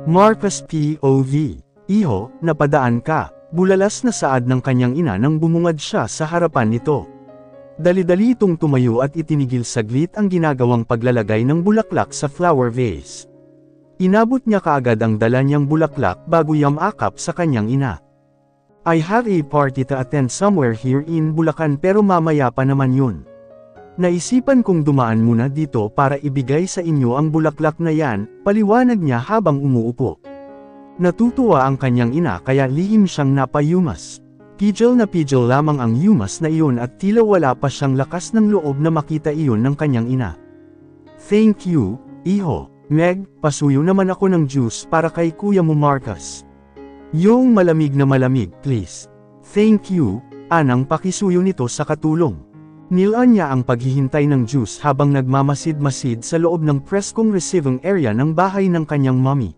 Marcus POV. Iho, napadaan ka. Bulalas na saad ng kanyang ina nang bumungad siya sa harapan nito. Dali-dali itong tumayo at itinigil saglit ang ginagawang paglalagay ng bulaklak sa flower vase. Inabot niya kaagad ang dala niyang bulaklak bago yamakap sa kanyang ina. I have a party to attend somewhere here in Bulacan pero mamaya pa naman yun. Naisipan kong dumaan muna dito para ibigay sa inyo ang bulaklak na yan, paliwanag niya habang umuupo. Natutuwa ang kanyang ina kaya lihim siyang napayumas. Pigil na pigil lamang ang yumas na iyon at tila wala pa siyang lakas ng loob na makita iyon ng kanyang ina. Thank you, iho. Meg, pasuyo naman ako ng juice para kay kuya mo Marcus. Yung malamig na malamig, please. Thank you, anang pakisuyo nito sa katulong. Nilaan niya ang paghihintay ng juice habang nagmamasid-masid sa loob ng preskong receiving area ng bahay ng kanyang mommy.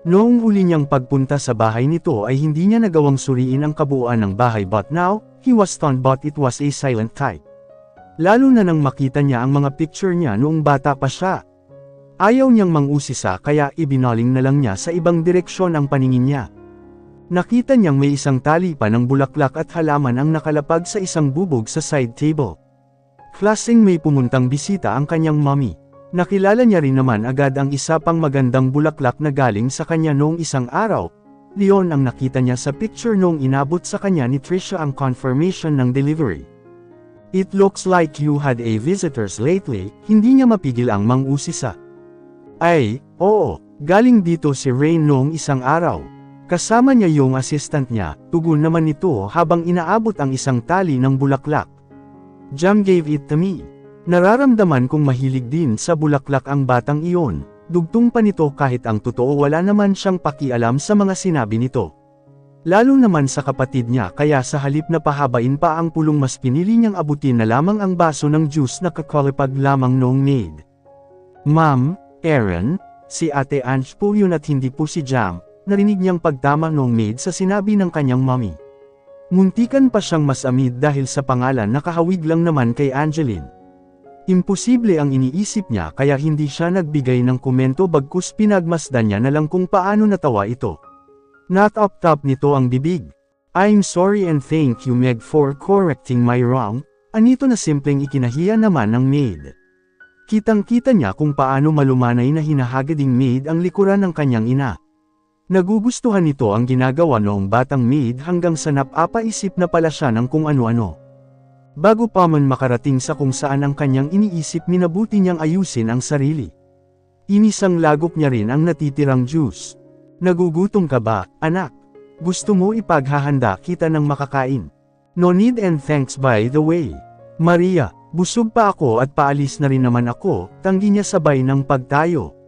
Noong huli niyang pagpunta sa bahay nito ay hindi niya nagawang suriin ang kabuuan ng bahay but now, he was stunned but it was a silent type. Lalo na nang makita niya ang mga picture niya noong bata pa siya. Ayaw niyang mangusisa kaya ibinaling na lang niya sa ibang direksyon ang paningin niya. Nakita niyang may isang tali pa ng bulaklak at halaman ang nakalapag sa isang bubog sa side table. Klaseng may pumuntang bisita ang kanyang mommy. Nakilala niya rin naman agad ang isa pang magandang bulaklak na galing sa kanya noong isang araw. Leon ang nakita niya sa picture noong inabot sa kanya ni Trisha ang confirmation ng delivery. It looks like you had a visitors lately, hindi niya mapigil ang mangusisa. Ay, oo, galing dito si Rain noong isang araw. Kasama niya yung assistant niya, tugon naman nito habang inaabot ang isang tali ng bulaklak. Jam gave it to me. Nararamdaman kong mahilig din sa bulaklak ang batang iyon, dugtong pa nito kahit ang totoo wala naman siyang pakialam sa mga sinabi nito. Lalo naman sa kapatid niya kaya sa halip na pahabain pa ang pulong mas pinili niyang abutin na lamang ang baso ng juice na kakalipag lamang noong maid. Ma'am, Aaron, si Ate Ange po yun at hindi po si Jam, narinig niyang pagtama noong maid sa sinabi ng kanyang mommy. Muntikan pa siyang masamid dahil sa pangalan na kahawig lang naman kay Angeline. Imposible ang iniisip niya kaya hindi siya nagbigay ng komento bagkus pinagmasdan niya na lang kung paano natawa ito. Not up top nito ang bibig. I'm sorry and thank you Meg for correcting my wrong, anito na simpleng ikinahiya naman ng maid. Kitang-kita niya kung paano malumanay na hinahagading maid ang likuran ng kanyang ina. Nagugustuhan nito ang ginagawa noong batang maid hanggang sa napapaisip na pala siya ng kung ano-ano. Bago pa man makarating sa kung saan ang kanyang iniisip minabuti niyang ayusin ang sarili. Inisang lagok niya rin ang natitirang juice. Nagugutom ka ba, anak? Gusto mo ipaghahanda kita ng makakain? No need and thanks by the way. Maria, busog pa ako at paalis na rin naman ako, tanggi niya sabay ng pagtayo.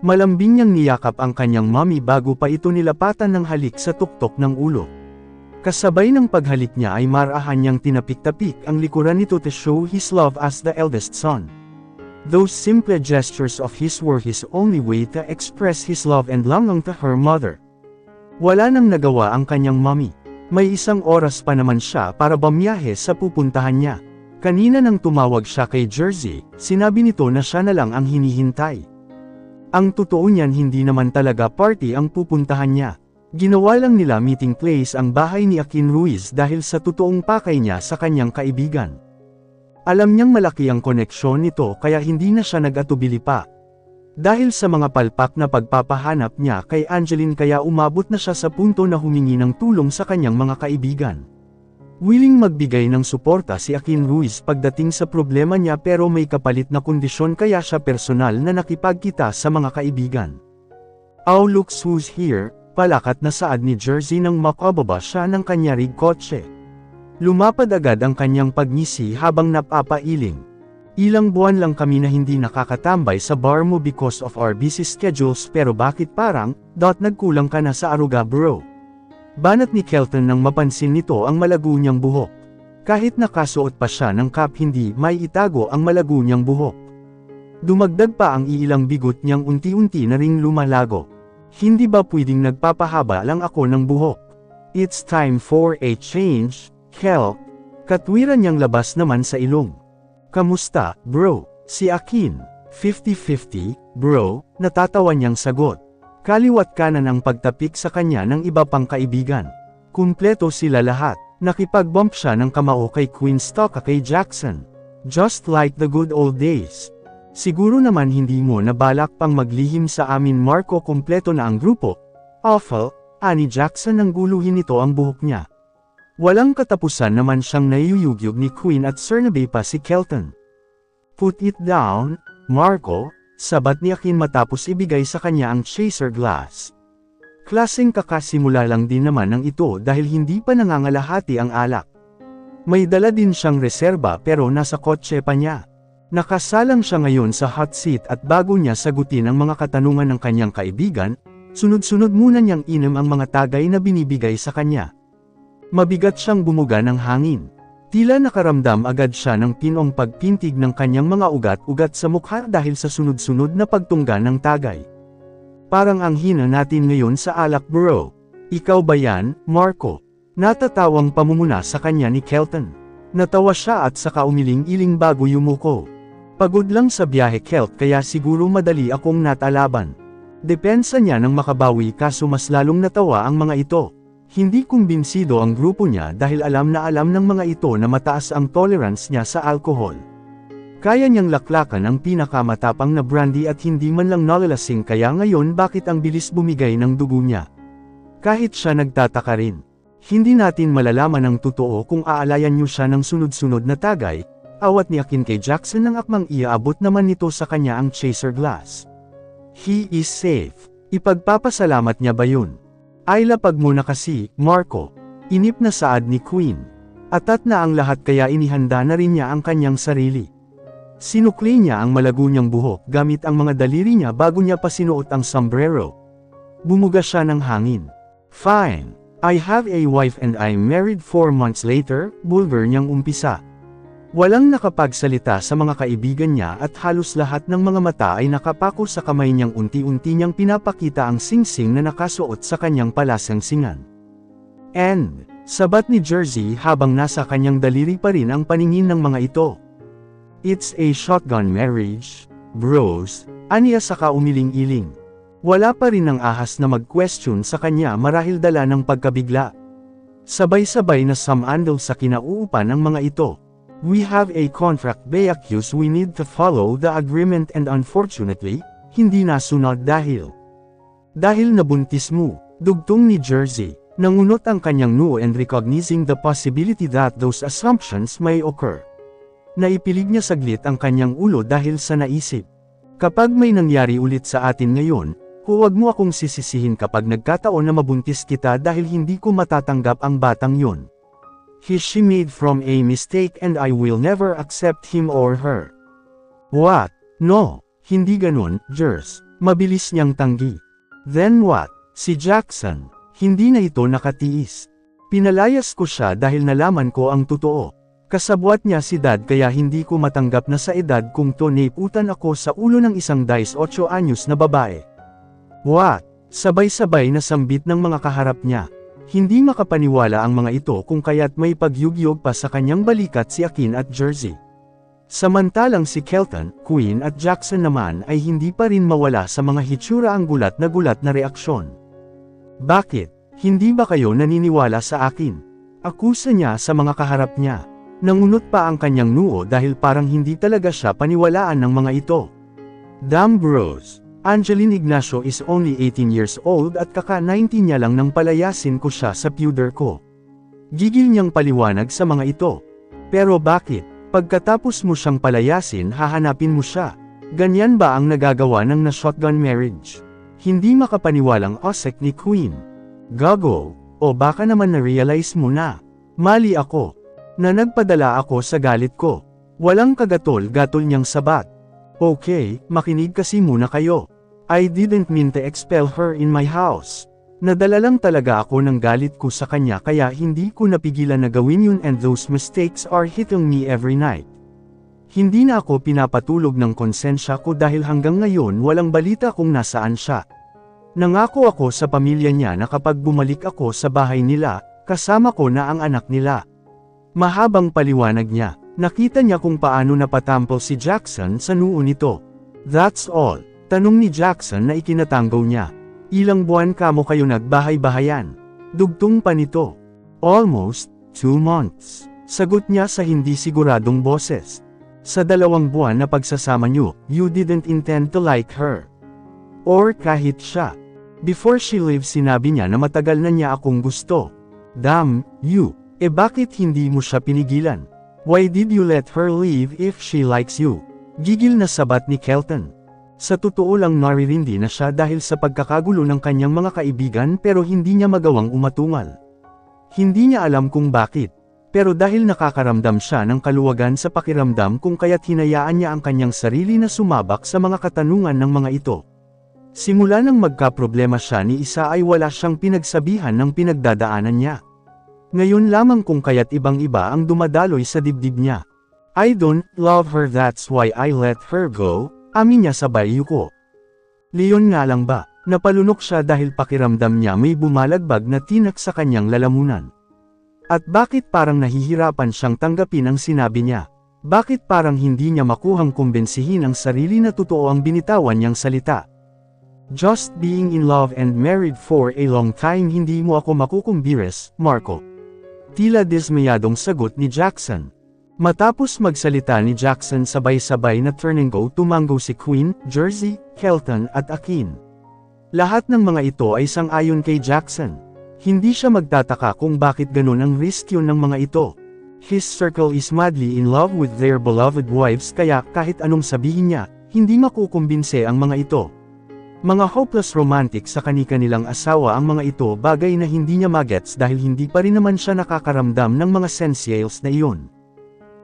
Malambing niyang niyakap ang kanyang mommy bago pa ito nilapatan ng halik sa tuktok ng ulo. Kasabay ng paghalik niya ay marahan niyang tinapik-tapik ang likuran nito to show his love as the eldest son. Those simple gestures of his were his only way to express his love and longing to her mother. Wala nang nagawa ang kanyang mommy. May isang oras pa naman siya para bumiyahe sa pupuntahan niya. Kanina nang tumawag siya kay Jersey, sinabi nito na siya na lang ang hinihintay. Ang totoo niyan hindi naman talaga party ang pupuntahan niya. Ginawa lang nila meeting place ang bahay ni Akin Ruiz dahil sa totoong pakay niya sa kanyang kaibigan. Alam niyang malaki ang koneksyon nito kaya hindi na siya nag-atubili pa. Dahil sa mga palpak na pagpapahanap niya kay Angeline kaya umabot na siya sa punto na humingi ng tulong sa kanyang mga kaibigan. Willing magbigay ng suporta si Akin Ruiz pagdating sa problema niya pero may kapalit na kondisyon kaya siya personal na nakipagkita sa mga kaibigan. Oh look who's here. Palakat na saad ni Jersey nang makababa siya ng kanyarig kotse. Lumapad agad ang kanyang pagngisi habang napapailing. Ilang buwan lang kami na hindi nakakatambay sa bar mo because of our busy schedules pero bakit parang, nagkulang ka na sa aruga bro? Banat ni Kelton nang mapansin nito ang malago niyang buhok. Kahit nakasuot pa siya ng cap hindi may itago ang malago niyang buhok. Dumagdag pa ang iilang bigot niyang unti-unti na ring lumalago. Hindi ba pwedeng nagpapahaba lang ako ng buhok? It's time for a change, Kel. Katwiran niyang labas naman sa ilong. Kamusta, bro? Si Akin. 50-50, bro, natatawa niyang sagot. Kaliwat kanan ang pagtapik sa kanya ng iba pang kaibigan. Kumpleto sila lahat. Nakipag-bump siya ng kamao kay Queen Stalka kay Jackson. Just like the good old days. Siguro naman hindi mo nabalak pang maglihim sa amin Marco, kumpleto na ang grupo. Awful, ani Jackson nang guluhin nito ang buhok niya. Walang katapusan naman siyang naiyuyugyug ni Queen at sernabe pa si Kelton. Put it down, Marco, sabat ni Akin matapos ibigay sa kanya ang chaser glass. Klaseng kakasimula lang din naman ng ito dahil hindi pa nangangalahati ang alak. May dala din siyang reserba pero nasa kotse pa niya. Nakasalang siya ngayon sa hot seat at bago niya sagutin ang mga katanungan ng kanyang kaibigan, sunod-sunod muna niyang inom ang mga tagay na binibigay sa kanya. Mabigat siyang bumuga ng hangin. Tila nakaramdam agad siya ng pinong pagpintig ng kanyang mga ugat-ugat sa mukha dahil sa sunod-sunod na pagtungga ng tagay. Parang ang hina natin ngayon sa alak bro. Ikaw ba yan, Marco? Natatawang pamumuna sa kanya ni Kelton. Natawa siya at saka umiling-iling bago yumuko. Pagod lang sa biyahe Kelt kaya siguro madali akong natalaban. Depensa niya nang makabawi kaso mas lalong natawa ang mga ito. Hindi kumbinsido ang grupo niya dahil alam na alam ng mga ito na mataas ang tolerance niya sa alkohol. Kaya niyang laklakan ang pinakamatapang na brandy at hindi man lang nalalasing kaya ngayon bakit ang bilis bumigay ng dugo niya. Kahit siya nagtataka rin. Hindi natin malalaman ang totoo kung aalayan niyo siya ng sunod-sunod na tagay, awat ni Akin kay Jackson nang akmang iaabot naman nito sa kanya ang chaser glass. He is safe. Ipagpapasalamat niya ba yun? Ay lapag mo na kasi, Marco. Inip na saad ni Queen. Atat na ang lahat kaya inihanda na rin niya ang kanyang sarili. Sinukli niya ang malago niyang buhok gamit ang mga daliri niya bago niya pa sinuot ang sombrero. Bumuga siya ng hangin. Fine. I have a wife and I'm married 4 months later, bulgar niyang umpisa. Walang nakapagsalita sa mga kaibigan niya at halos lahat ng mga mata ay nakapako sa kamay niyang unti-unti niyang pinapakita ang singsing na nakasuot sa kanyang palasangsingan. And, sabat ni Jersey habang nasa kanyang daliri pa rin ang paningin ng mga ito. It's a shotgun marriage, bros, aniya saka umiling-iling. Wala pa rin ang ahas na mag-question sa kanya marahil dala ng pagkabigla. Sabay-sabay na samandal sa kinauupan ng mga ito. We have a contract they accuse we need to follow the agreement and unfortunately, hindi nasunod dahil nabuntis mo, dugtong ni Jersey. Nangunot ang kanyang noo and recognizing the possibility that those assumptions may occur. Naipilig niya saglit ang kanyang ulo dahil sa naisip. Kapag may nangyari ulit sa atin ngayon, huwag mo akong sisisihin kapag nagkataon na mabuntis kita dahil hindi ko matatanggap ang batang yon. She made from a mistake and I will never accept him or her. What? No, hindi ganun, Jers. Mabilis niyang tanggi. Then what? Si Jackson. Hindi na ito nakatiis. Pinalayas ko siya dahil nalaman ko ang totoo. Kasabwat niya si Dad kaya hindi ko matanggap na sa edad kung to naiputan ako sa ulo ng isang 18 anyos na babae. What? Sabay-sabay na sambit ng mga kaharap niya. Hindi makapaniwala ang mga ito kung kaya't may pagyugyog pa sa kanyang balikat si Akin at Jersey. Samantalang si Kelton, Queen at Jackson naman ay hindi pa rin mawala sa mga hitsura ang gulat na reaksyon. Bakit? Hindi ba kayo naniniwala sa akin? Akusa niya sa mga kaharap niya. Nangunot pa ang kanyang noo dahil parang hindi talaga siya paniwalaan ng mga ito. Damn bros. Angeline Ignacio is only 18 years old at kaka-19 niya lang nang palayasin ko siya sa puder ko. Gigil niyang paliwanag sa mga ito. Pero bakit? Pagkatapos mo siyang palayasin hahanapin mo siya. Ganyan ba ang nagagawa ng na-shotgun marriage? Hindi makapaniwalang osek ni Queen. Gago, o baka naman na-realize mo na. Mali ako. Na nagpadala ako sa galit ko. Walang kagatol-gatol niyang sabat. Okay, makinig kasi muna kayo. I didn't mean to expel her in my house. Nadala lang talaga ako ng galit ko sa kanya kaya hindi ko napigilan na gawin yun and those mistakes are hitting me every night. Hindi na ako pinapatulog ng konsensya ko dahil hanggang ngayon walang balita kung nasaan siya. Nangako ako sa pamilya niya na kapag bumalik ako sa bahay nila, kasama ko na ang anak nila. Mahabang paliwanag niya, nakita niya kung paano napatampol si Jackson sa noo nito. That's all, tanong ni Jackson na ikinatanggaw niya. Ilang buwan kamo kayo nagbahay-bahayan. Dugtong pa nito. Almost 2 months. Sagot niya sa hindi siguradong boses. Sa 2 buwan na pagsasama niyo, you didn't intend to like her. Or kahit siya. Before she leaves sinabi niya na matagal na niya akong gusto. Damn, you. Bakit hindi mo siya pinigilan? Why did you let her leave if she likes you? Gigil na sabat ni Kelton. Sa totoo lang naririndi na siya dahil sa pagkakagulo ng kanyang mga kaibigan pero hindi niya magawang umatungal. Hindi niya alam kung bakit. Pero dahil nakakaramdam siya ng kaluwagan sa pakiramdam kung kaya't hinayaan niya ang kanyang sarili na sumabak sa mga katanungan ng mga ito. Simula nang magkaproblema siya ni Isa ay wala siyang pinagsabihan ng pinagdadaanan niya. Ngayon lamang kung kaya't ibang-iba ang dumadaloy sa dibdib niya. I don't love her, that's why I let her go, amin niya sabay yuko. Leon nga lang ba, napalunok siya dahil pakiramdam niya may bumalagbag na tinak sa kanyang lalamunan. At bakit parang nahihirapan siyang tanggapin ang sinabi niya? Bakit parang hindi niya makuhang kumbensihin ang sarili na totoo ang binitawan niyang salita? Just being in love and married for a long time hindi mo ako makukumbires, Marco. Tila dismayadong sagot ni Jackson. Matapos magsalita ni Jackson sabay-sabay na turn and go tumango si Queen, Jersey, Kelton at Akin. Lahat ng mga ito ay sang-ayon kay Jackson. Hindi siya magtataka kung bakit ganun ang risk yun ng mga ito. His circle is madly in love with their beloved wives kaya kahit anong sabihin niya, hindi makukumbinse ang mga ito. Mga hopeless romantic sa kani-kanilang asawa ang mga ito, bagay na hindi niya magets dahil hindi pa rin naman siya nakakaramdam ng mga sensations na iyon.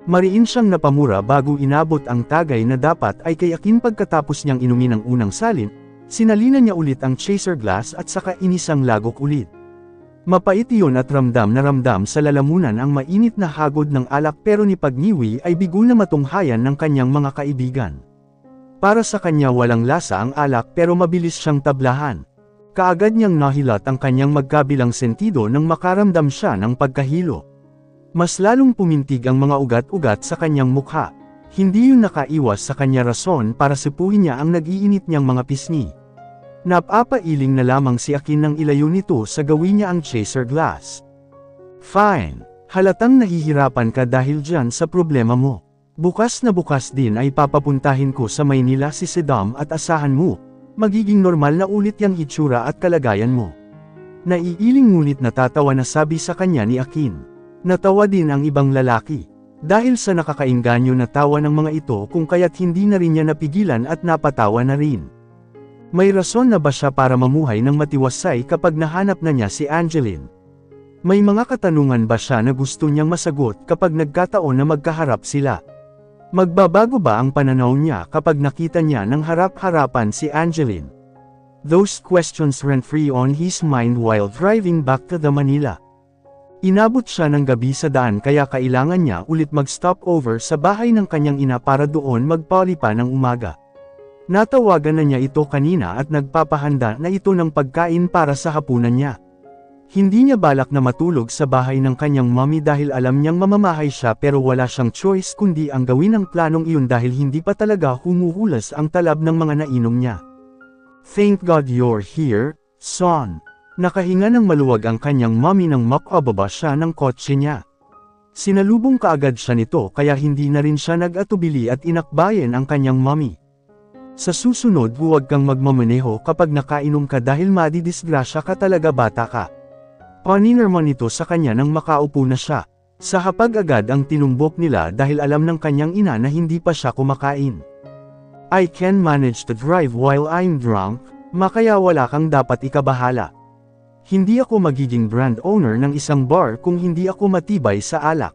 Mariin siyang napamura bago inabot ang tagay na dapat ay kay Akin. Pagkatapos niyang inumin ang unang salin, sinalina niya ulit ang chaser glass at saka inisang lagok ulit. Mapait iyon at ramdam na ramdam sa lalamunan ang mainit na hagod ng alak pero ni Pagniwi ay bigo na matunghayan ng kanyang mga kaibigan. Para sa kanya walang lasa ang alak pero mabilis siyang tablahan. Kaagad niyang nahilat ang kanyang magkabilang sentido nang makaramdam siya ng pagkahilo. Mas lalong pumintig ang mga ugat-ugat sa kanyang mukha. Hindi yun nakaiwas sa kanya rason para sipuhin niya ang nag-iinit niyang mga pisngi. Napapailing na lamang si Akin nang ilayo nito sa gawin niya ang chaser glass. Fine. Halatang nahihirapan ka dahil dyan sa problema mo. Bukas na bukas din ay papapuntahin ko sa Maynila si Sedam at asahan mo, magiging normal na ulit yang hitsura at kalagayan mo. Naiiling ngunit natatawa na sabi sa kanya ni Akin. Natawa din ang ibang lalaki. Dahil sa nakakainganyo na tawa ng mga ito kung kaya't hindi na rin niya napigilan at napatawa na rin. May rason na ba siya para mamuhay ng matiwasay kapag nahanap na niya si Angeline? May mga katanungan ba siya na gusto niyang masagot kapag nagkataon na magkaharap sila? Magbabago ba ang pananaw niya kapag nakita niya ng harap-harapan si Angeline? Those questions ran free on his mind while driving back to the Manila. Inabot siya ng gabi sa daan kaya kailangan niya ulit mag-stop over sa bahay ng kanyang ina para doon magpalipa ng umaga. Natawagan na niya ito kanina at nagpapahanda na ito ng pagkain para sa hapunan niya. Hindi niya balak na matulog sa bahay ng kanyang mommy dahil alam niyang mamamahay siya pero wala siyang choice kundi ang gawin ang planong iyon dahil hindi pa talaga humuhulas ang talab ng mga nainom niya. Thank God you're here, son. Nakahinga ng maluwag ang kanyang mommy nang makababa siya ng kotse niya. Sinalubong kaagad siya nito kaya hindi na rin siya nag-atubili at inakbayan ang kanyang mommy. Sa susunod huwag kang magmamaneho kapag nakainom ka dahil madidisgrasya ka talaga, bata ka. Paninirman ito sa kanya nang makaupo na siya. Sa hapag agad ang tinumbok nila dahil alam ng kanyang ina na hindi pa siya kumakain. I can manage to drive while I'm drunk, kaya wala kang dapat ikabahala. Hindi ako magiging brand owner ng isang bar kung hindi ako matibay sa alak.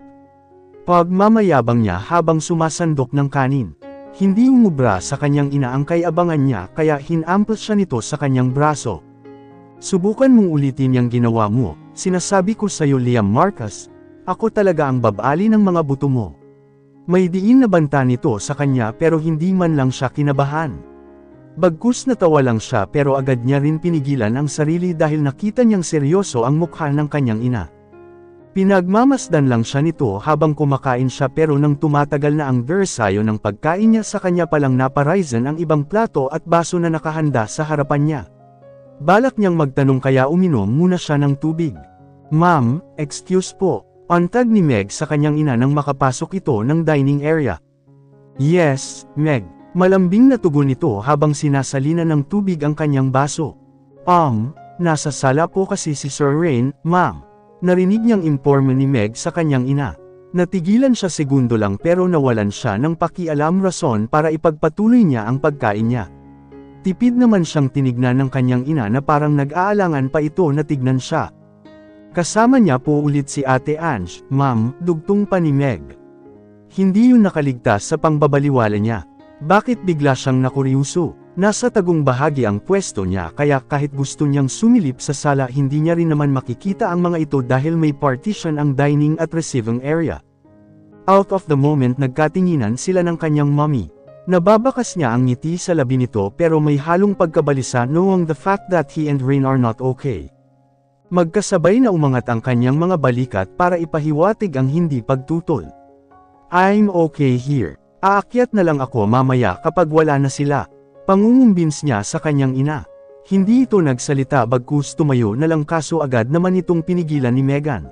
Pagmamayabang niya habang sumasandok ng kanin. Hindi umubra sa kanyang ina ang kaiabangan niya kaya hinamplas siya nito sa kanyang braso. Subukan mong ulitin yung ginawa mo, sinasabi ko sa'yo Liam Marcus, ako talaga ang babali ng mga buto mo. May diin na banta nito sa kanya pero hindi man lang siya kinabahan. Bagkus natawa lang siya pero agad niya rin pinigilan ang sarili dahil nakita niyang seryoso ang mukha ng kanyang ina. Pinagmamasdan lang siya nito habang kumakain siya pero nang tumatagal na ang dersayo ng pagkain niya sa kanya palang naparaisan ang ibang plato at baso na nakahanda sa harapan niya. Balak niyang magtanong kaya uminom muna siya ng tubig. Ma'am, excuse po. Antag ni Meg sa kanyang ina nang makapasok ito ng dining area. Yes, Meg. Malambing na tugon nito habang sinasalina ng tubig ang kanyang baso. Nasa sala po kasi si Sir Rain, ma'am. Narinig niyang imporme ni Meg sa kanyang ina. Natigilan siya segundo lang pero nawalan siya ng pakialam rason para ipagpatuloy niya ang pagkain niya. Tipid naman siyang tinignan ng kanyang ina na parang nag-aalangan pa ito na tignan siya. Kasama niya po ulit si Ate Ange, ma'am, dugtong pa ni Meg. Hindi yun nakaligtas sa pangbabaliwala niya. Bakit bigla siyang nakuryuso? Nasa tagong bahagi ang pwesto niya kaya kahit gusto niyang sumilip sa sala hindi niya rin naman makikita ang mga ito dahil may partition ang dining at receiving area. Out of the moment nagkatinginan sila ng kanyang mommy. Nababakas niya ang ngiti sa labi nito pero may halong pagkabalisa knowing the fact that he and Rain are not okay. Magkasabay na umangat ang kanyang mga balikat para ipahiwatig ang hindi pagtutol. I'm okay here. Aakyat na lang ako mamaya kapag wala na sila. Pangungumbins niya sa kanyang ina. Hindi ito nagsalita bagkus tumayo na lang kaso agad naman itong pinigilan ni Megan.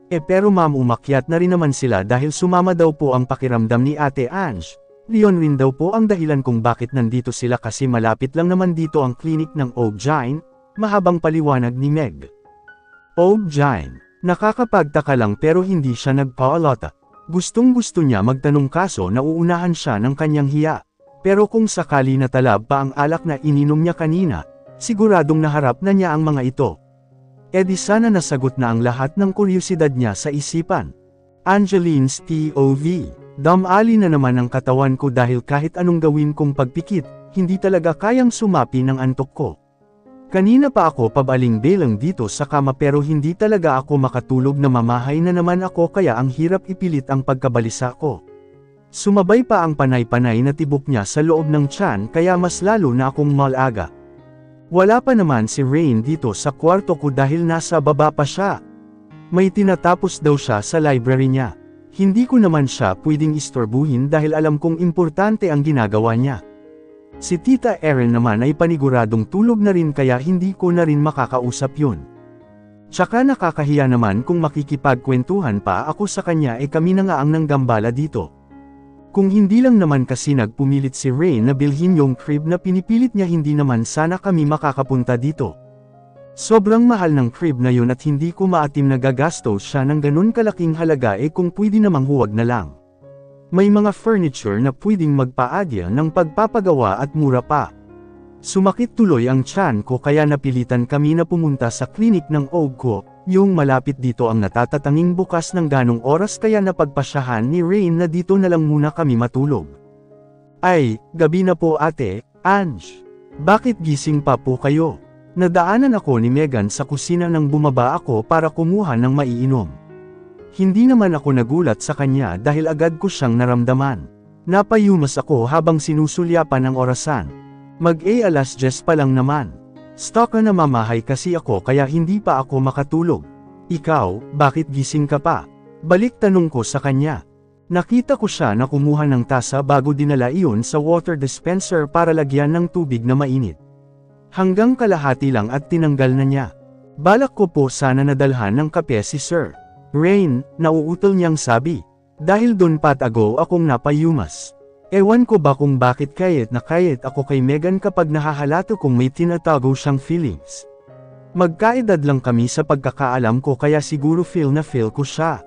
Pero ma'am umakyat na rin naman sila dahil sumama daw po ang pakiramdam ni Ate Ange. Leon rin daw po ang dahilan kung bakit nandito sila kasi malapit lang naman dito ang klinik ng Obgyn. Mahabang paliwanag ni Meg. Obgyn. Nakakapagtaka lang pero hindi siya nagpaalata. Gustong-gusto niya magtanong kaso nauunahan siya ng kanyang hiya. Pero kung sakali natalab pa ang alak na ininom niya kanina, siguradong naharap na niya ang mga ito. Di sana nasagot na ang lahat ng kuryosidad niya sa isipan. Angeline's POV. Damali na naman ang katawan ko dahil kahit anong gawin kong pagpikit, hindi talaga kayang sumapi ng antok ko. Kanina pa ako pabaling-belang dito sa kama pero hindi talaga ako makatulog na mamahay na naman ako kaya ang hirap ipilit ang pagkabalisa ko. Sumabay pa ang panay-panay na tibok niya sa loob ng tiyan kaya mas lalo na akong malaga. Wala pa naman si Rain dito sa kwarto ko dahil nasa baba pa siya. May tinatapos daw siya sa library niya. Hindi ko naman siya pwedeng istorbuhin dahil alam kong importante ang ginagawa niya. Si Tita Erin naman ay paniguradong tulog na rin kaya hindi ko na rin makakausap yun. Tsaka nakakahiya naman kung makikipagkwentuhan pa ako sa kanya kami na nga ang nanggambala dito. Kung hindi lang naman kasi nagpumilit si Rain na bilhin yung crib na pinipilit niya hindi naman sana kami makakapunta dito. Sobrang mahal ng crib na yun at hindi ko maatim na gagastos siya ng ganun kalaking halaga kung pwede namang huwag na lang. May mga furniture na pwedeng magpaadya ng pagpapagawa at mura pa. Sumakit tuloy ang tiyan ko kaya napilitan kami na pumunta sa klinik ng OB ko, yung malapit dito ang natatatanging bukas ng ganong oras kaya napagpasyahan ni Rain na dito na lang muna kami matulog. Gabi na po Ate Ange. Bakit gising pa po kayo? Nadaanan ako ni Megan sa kusina nang bumaba ako para kumuha ng maiinom. Hindi naman ako nagulat sa kanya dahil agad ko siyang naramdaman. Napayumas ako habang sinusulyapan ang orasan. Mag-alas 10 pa lang naman. Stuck na mamahay kasi ako kaya hindi pa ako makatulog. Ikaw, bakit gising ka pa? Balik tanong ko sa kanya. Nakita ko siya na kumuha ng tasa bago dinala iyon sa water dispenser para lagyan ng tubig na mainit. Hanggang kalahati lang at tinanggal na niya. Balak ko po sana nadalhan ng kape si Sir Rain, nauutol niyang sabi. Dahil doon patago akong napayumas. Ewan ko ba kung bakit kahit ako kay Megan kapag nahahalato kong may tinatago siyang feelings. Magkaedad lang kami sa pagkakaalam ko kaya siguro feel ko siya.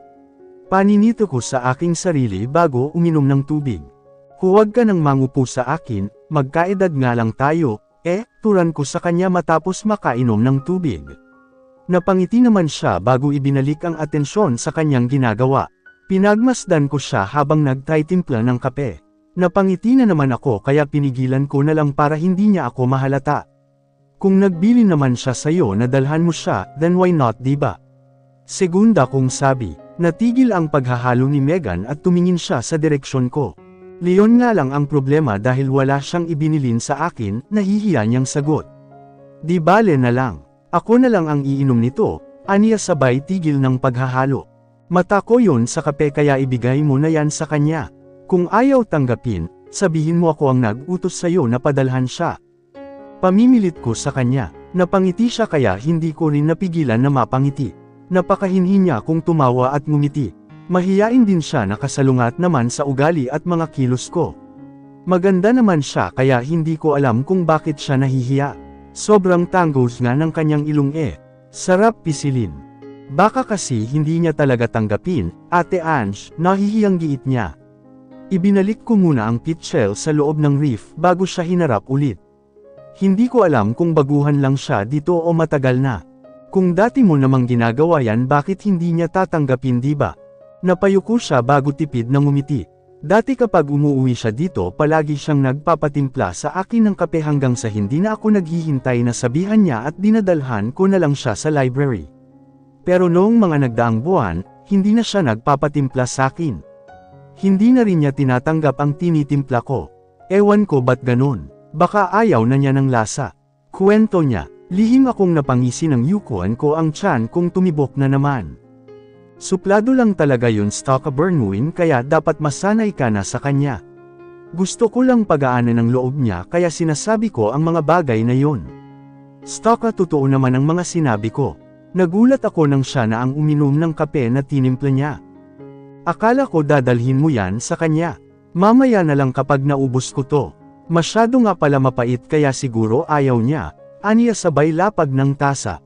Paninito ko sa aking sarili bago uminom ng tubig. Huwag ka nang mangupo sa akin, magkaedad nga lang tayo, turan ko sa kanya matapos makainom ng tubig. Napangiti naman siya bago ibinalik ang atensyon sa kanyang ginagawa. Pinagmasdan ko siya habang nagtitimpla ng kape. Napangiti na naman ako kaya pinigilan ko na lang para hindi niya ako mahalata. Kung nagbili naman siya sa'yo na dalhan mo siya, then why not diba? Segunda kong sabi. Natigil ang paghahalo ni Megan at tumingin siya sa direksyon ko. Leon nga lang ang problema dahil wala siyang ibinilin sa akin, nahihiya niyang sagot. Di bale na lang. Ako na lang ang iinom nito, aniya sabay tigil ng paghahalo. Mata ko yun sa kape kaya ibigay mo na yan sa kanya. Kung ayaw tanggapin, sabihin mo ako ang nag-utos sa'yo na padalhan siya. Pamimilit ko sa kanya. Napangiti siya kaya hindi ko rin napigilan na mapangiti. Napakahinhi niya kung tumawa at ngumiti. Mahiyain din siya nakasalungat naman sa ugali at mga kilos ko. Maganda naman siya kaya hindi ko alam kung bakit siya nahihiya. Sobrang tanggos nga ng kanyang ilong Sarap pisilin. Baka kasi hindi niya talaga tanggapin, Ate Ange, nahihiyang giit niya. Ibinalik ko muna ang pit shell sa loob ng reef bago siya hinarap ulit. Hindi ko alam kung baguhan lang siya dito o matagal na. Kung dati mo namang ginagawa yan bakit hindi niya tatanggapin diba? Napayuko siya bago tipid na ngumiti. Dati kapag umuwi siya dito palagi siyang nagpapatimpla sa akin ng kape hanggang sa hindi na ako naghihintay na sabihan niya at dinadalhan ko na lang siya sa library. Pero noong mga nagdaang buwan, hindi na siya nagpapatimpla sa akin. Hindi na rin niya tinatanggap ang tinitimpla ko. Ewan ko ba't ganun. Baka ayaw na niya ng lasa. Kwento niya, lihim akong napangisi ng yukuan ko ang tiyan kung tumibok na naman. Suplado lang talaga yun Stalka Bernwin kaya dapat masanay ka na sa kanya. Gusto ko lang pagaanan ng loob niya kaya sinasabi ko ang mga bagay na yun. Stalka totoo naman ang mga sinabi ko. Nagulat ako nang siya na ang uminom ng kape na tinimpla niya. Akala ko dadalhin mo yan sa kanya. Mamaya na lang kapag naubos ko to. Masyado nga pala mapait kaya siguro ayaw niya, aniya sabay lapag ng tasa.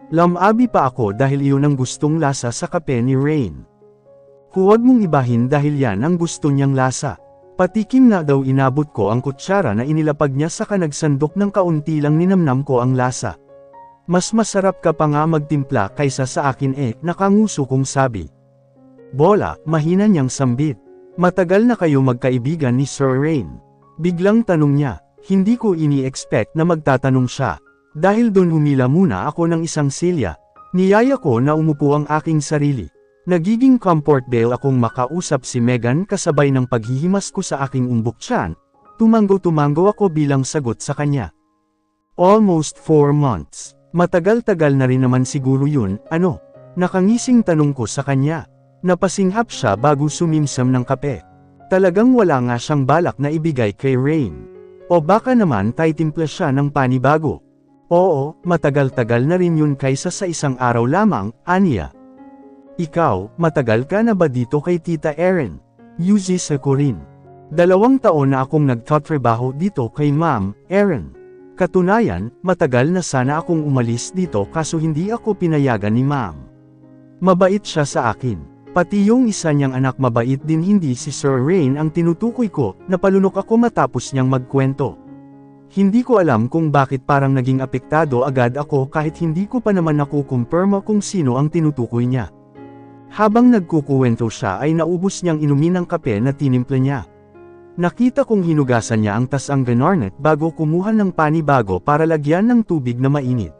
Lamabi pa ako dahil iyon ang gustong lasa sa kape ni Rain. Huwag mong ibahin dahil yan ang gusto niyang lasa. Patikim na daw inabot ko ang kutsara na inilapag niya saka nagsandok ng kaunti lang ninamnam ko ang lasa. Mas masarap ka pa nga magtimpla kaysa sa akin nakanguso kong sabi. Bola, mahina niyang sambit. Matagal na kayo magkaibigan ni Sir Rain. Biglang tanong niya, hindi ko ini-expect na magtatanong siya. Dahil doon humila muna ako ng isang silya. Niyaya ko na umupo ang aking sarili. Nagiging comfortable akong makausap si Megan kasabay ng paghihimas ko sa aking umbok tiyan. Tumango ako bilang sagot sa kanya. Almost 4 months. Matagal-tagal na rin naman siguro yun, ano? Nakangising tanong ko sa kanya. Napasinghap siya bago sumimsam ng kape. Talagang wala nga siyang balak na ibigay kay Rain. O baka naman timpla siya ng panibago. Oo, matagal-tagal na rin yun kaysa sa isang araw lamang, aniya. Ikaw, matagal ka na ba dito kay Tita Erin? Yuzis ako rin. 2 taon na akong nagtatrabaho dito kay Ma'am Erin. Katunayan, matagal na sana akong umalis dito kaso hindi ako pinayagan ni Ma'am. Mabait siya sa akin. Pati yung isa niyang anak mabait din hindi si Sir Rain ang tinutukoy ko, napalunok ako matapos niyang magkwento. Hindi ko alam kung bakit parang naging apektado agad ako kahit hindi ko pa naman nakukumpirma kung sino ang tinutukoy niya. Habang nagkukuwento siya ay naubos niyang inumin ang kape na tinimpla niya. Nakita kong hinugasan niya ang tasang Ganarnet bago kumuha ng panibago para lagyan ng tubig na mainit.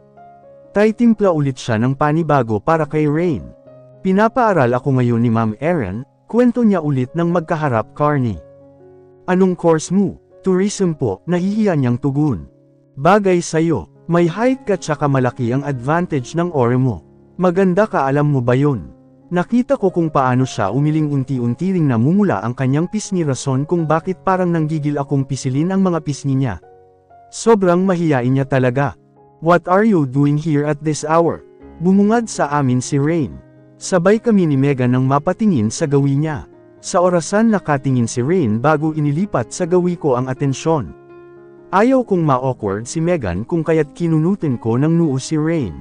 Timpla ulit siya ng panibago para kay Rain. Pinapaaral ako ngayon ni Ma'am Erin, kwento niya ulit ng magkaharap Carney. Anong course mo? Tourism po, nahihiya niyang tugon. Bagay sa'yo, may height ka tsaka malaki ang advantage ng ore mo. Maganda ka alam mo ba yun? Nakita ko kung paano siya umiling unti-unti ring namumula ang kanyang pisngi rason kung bakit parang nanggigil akong pisilin ang mga pisngi niya. Sobrang mahiyain niya talaga. What are you doing here at this hour? Bumungad sa amin si Rain. Sabay kami ni Megan nang mapatingin sa gawi niya. Sa orasan nakatingin si Rain bago inilipat sa gawi ko ang atensyon. Ayaw kong ma-awkward si Megan kung kaya't kinunutin ko ng noo si Rain.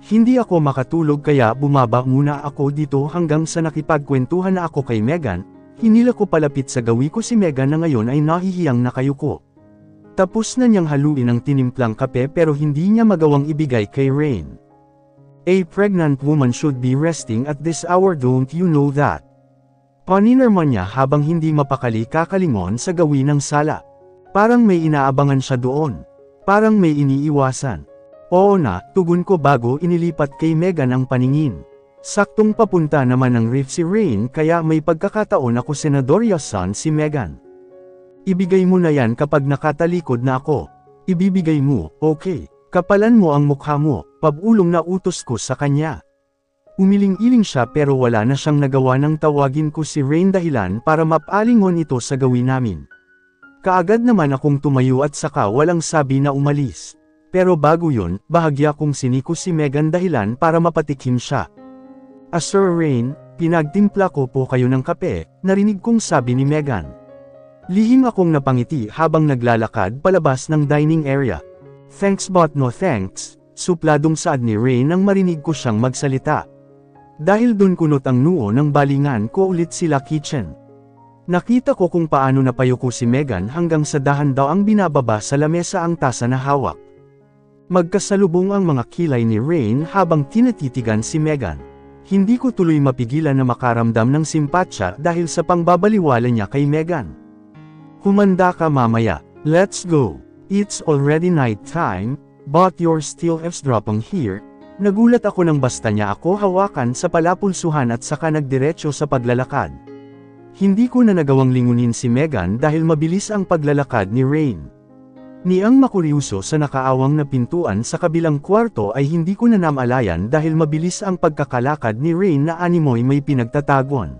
Hindi ako makatulog kaya bumaba muna ako dito hanggang sa nakipagkwentuhan na ako kay Megan. Hinila ko palapit sa gawi ko si Megan na ngayon ay nahihiyang nakayuko. Tapos na niyang haluin ang tinimplang kape pero hindi niya magawang ibigay kay Rain. A pregnant woman should be resting at this hour, don't you know that? Paninirman niya habang hindi mapakali kakalingon sa gawi ng sala. Parang may inaabangan siya doon. Parang may iniiwasan. Oo na, tugon ko bago inilipat kay Megan ang paningin. Saktong papunta naman ng reef si Rain kaya may pagkakataon ako senadoryasan si Megan. Ibigay mo na yan kapag nakatalikod na ako. Ibibigay mo, okay. Kapalan mo ang mukha mo, pabulong na utos ko sa kanya. Umiling-iling siya pero wala na siyang nagawa nang tawagin ko si Rain dahilan para mapalingon ito sa gawin namin. Kaagad naman akong tumayo at saka walang sabi na umalis. Pero bago yun, bahagya kong siniko si Megan dahilan para mapatikim siya. Sir Rain, pinagtimpla ko po kayo ng kape, narinig kong sabi ni Megan. Lihim akong napangiti habang naglalakad palabas ng dining area. Thanks but no thanks, supladong saad ni Rain nang marinig ko siyang magsalita. Dahil dun kunot ang noo ng balingan ko ulit sila kitchen. Nakita ko kung paano napayuko si Megan hanggang sa dahan daw ang binababa sa lamesa ang tasa na hawak. Magkasalubong ang mga kilay ni Rain habang tinatitigan si Megan. Hindi ko tuloy mapigilan na makaramdam ng simpatsya dahil sa pangbabaliwala niya kay Megan. Humanda ka mamaya, let's go. It's already night time, but you're still eavesdropping here. Nagulat ako nang basta niya ako hawakan sa palapulsuhan at saka nagdiretso sa paglalakad. Hindi ko na nagawang lingunin si Megan dahil mabilis ang paglalakad ni Rain. Niyang makuryuso sa nakaawang na pintuan sa kabilang kwarto ay hindi ko na namalayan dahil mabilis ang pagkakalakad ni Rain na animoy may pinagtataguan.